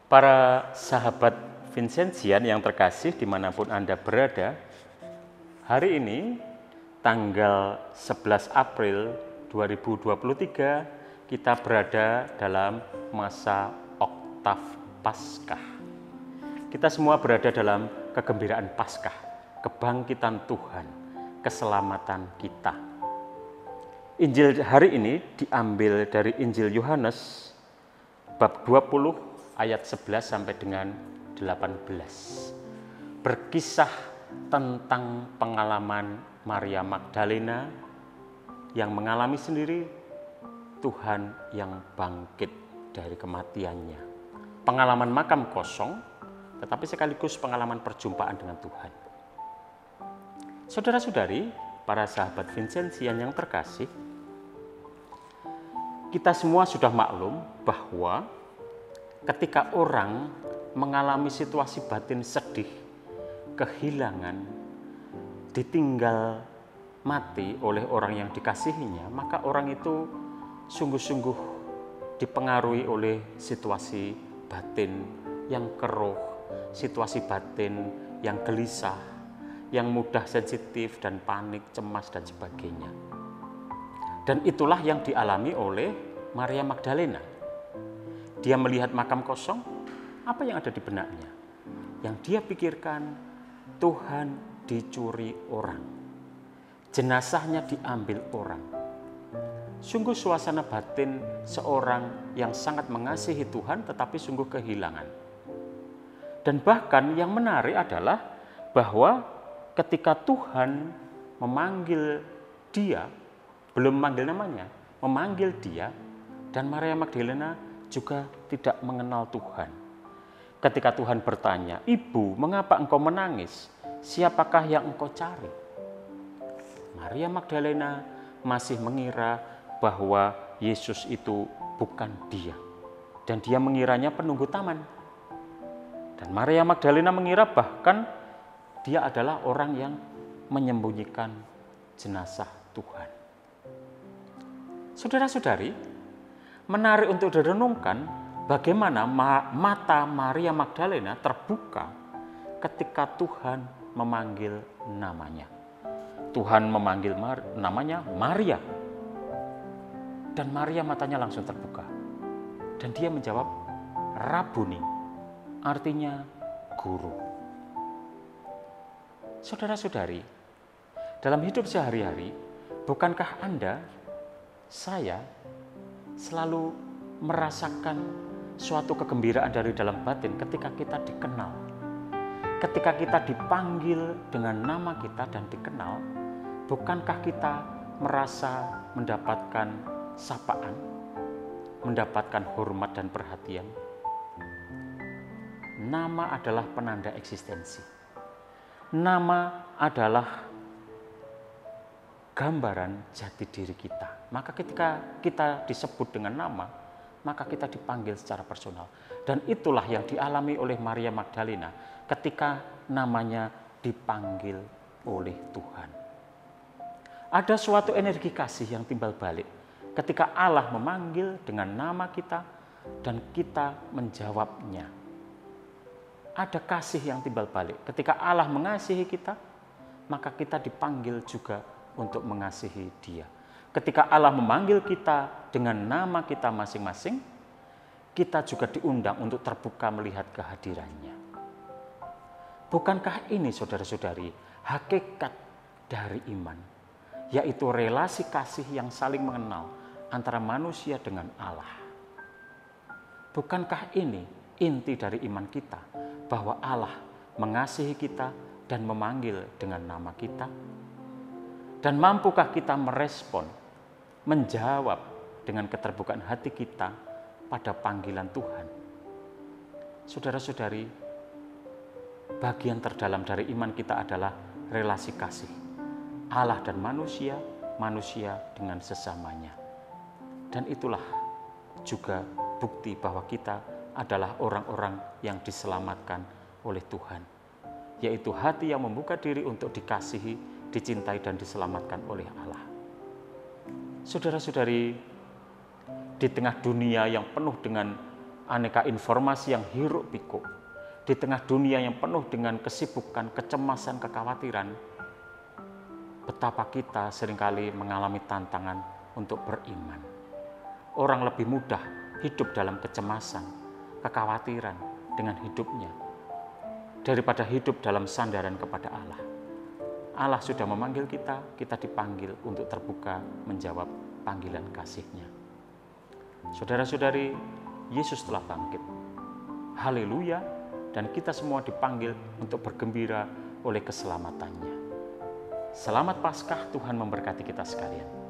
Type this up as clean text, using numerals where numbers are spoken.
Para sahabat Vincentian yang terkasih dimanapun Anda berada, hari ini tanggal 11 April 2023 kita berada dalam masa Oktav Paskah. Kita semua berada dalam kegembiraan Paskah, kebangkitan Tuhan, keselamatan kita. Injil hari ini diambil dari Injil Yohanes bab 20 ayat 11 sampai dengan 18. Berkisah tentang pengalaman Maria Magdalena yang mengalami sendiri Tuhan yang bangkit dari kematiannya. Pengalaman makam kosong, tetapi sekaligus pengalaman perjumpaan dengan Tuhan. Saudara-saudari, para sahabat Vincentian yang terkasih, kita semua sudah maklum bahwa ketika orang mengalami situasi batin sedih, kehilangan, ditinggal mati oleh orang yang dikasihinya, maka orang itu sungguh-sungguh dipengaruhi oleh situasi batin yang keruh, situasi batin yang gelisah, yang mudah sensitif dan panik, cemas dan sebagainya. Dan itulah yang dialami oleh Maria Magdalena. Dia melihat makam kosong, apa yang ada di benaknya? Yang dia pikirkan, Tuhan dicuri orang. Jenazahnya diambil orang. Sungguh suasana batin seorang yang sangat mengasihi Tuhan tetapi sungguh kehilangan. Dan bahkan yang menarik adalah bahwa ketika Tuhan memanggil dia, belum memanggil namanya, memanggil dia, dan Maria Magdalena juga tidak mengenal Tuhan. Ketika Tuhan bertanya, "Ibu, mengapa engkau menangis? Siapakah yang engkau cari?" Maria Magdalena masih mengira bahwa Yesus itu bukan dia. Dan dia mengiranya penunggu taman. Dan Maria Magdalena mengira bahkan dia adalah orang yang menyembunyikan jenazah Tuhan. Saudara-saudari, menarik untuk direnungkan bagaimana mata Maria Magdalena terbuka ketika Tuhan memanggil namanya. Tuhan memanggil namanya Maria. Dan Maria matanya langsung terbuka. Dan dia menjawab, Rabuni, artinya guru. Saudara-saudari, dalam hidup sehari-hari, bukankah Anda, saya, selalu merasakan suatu kegembiraan dari dalam batin ketika kita dikenal. Ketika kita dipanggil dengan nama kita dan dikenal, bukankah kita merasa mendapatkan sapaan, mendapatkan hormat dan perhatian? Nama adalah penanda eksistensi. Nama adalah gambaran jati diri kita. Maka ketika kita disebut dengan nama, maka kita dipanggil secara personal. Dan itulah yang dialami oleh Maria Magdalena ketika namanya dipanggil oleh Tuhan. Ada suatu energi kasih yang timbal balik ketika Allah memanggil dengan nama kita dan kita menjawabnya. Ada kasih yang timbal balik ketika Allah mengasihi kita, maka kita dipanggil juga untuk mengasihi Dia. Ketika Allah memanggil kita dengan nama kita masing-masing, kita juga diundang untuk terbuka melihat kehadirannya. Bukankah ini, saudara-saudari, hakikat dari iman, yaitu relasi kasih yang saling mengenal antara manusia dengan Allah? Bukankah ini inti dari iman kita, bahwa Allah mengasihi kita dan memanggil dengan nama kita? Dan mampukah kita merespon, menjawab dengan keterbukaan hati kita pada panggilan Tuhan? Saudara-saudari, bagian terdalam dari iman kita adalah relasi kasih. Allah dan manusia, manusia dengan sesamanya. Dan itulah juga bukti bahwa kita adalah orang-orang yang diselamatkan oleh Tuhan. Yaitu hati yang membuka diri untuk dikasihi, dicintai dan diselamatkan oleh Allah. Saudara-saudari, di tengah dunia yang penuh dengan aneka informasi yang hiruk pikuk, di tengah dunia yang penuh dengan kesibukan, kecemasan, kekhawatiran, betapa kita seringkali mengalami tantangan untuk beriman. Orang lebih mudah hidup dalam kecemasan, kekhawatiran dengan hidupnya, daripada hidup dalam sandaran kepada Allah. Allah sudah memanggil kita, kita dipanggil untuk terbuka menjawab panggilan kasih-Nya. Saudara-saudari, Yesus telah bangkit. Haleluya, dan kita semua dipanggil untuk bergembira oleh keselamatan-Nya. Selamat Paskah, Tuhan memberkati kita sekalian.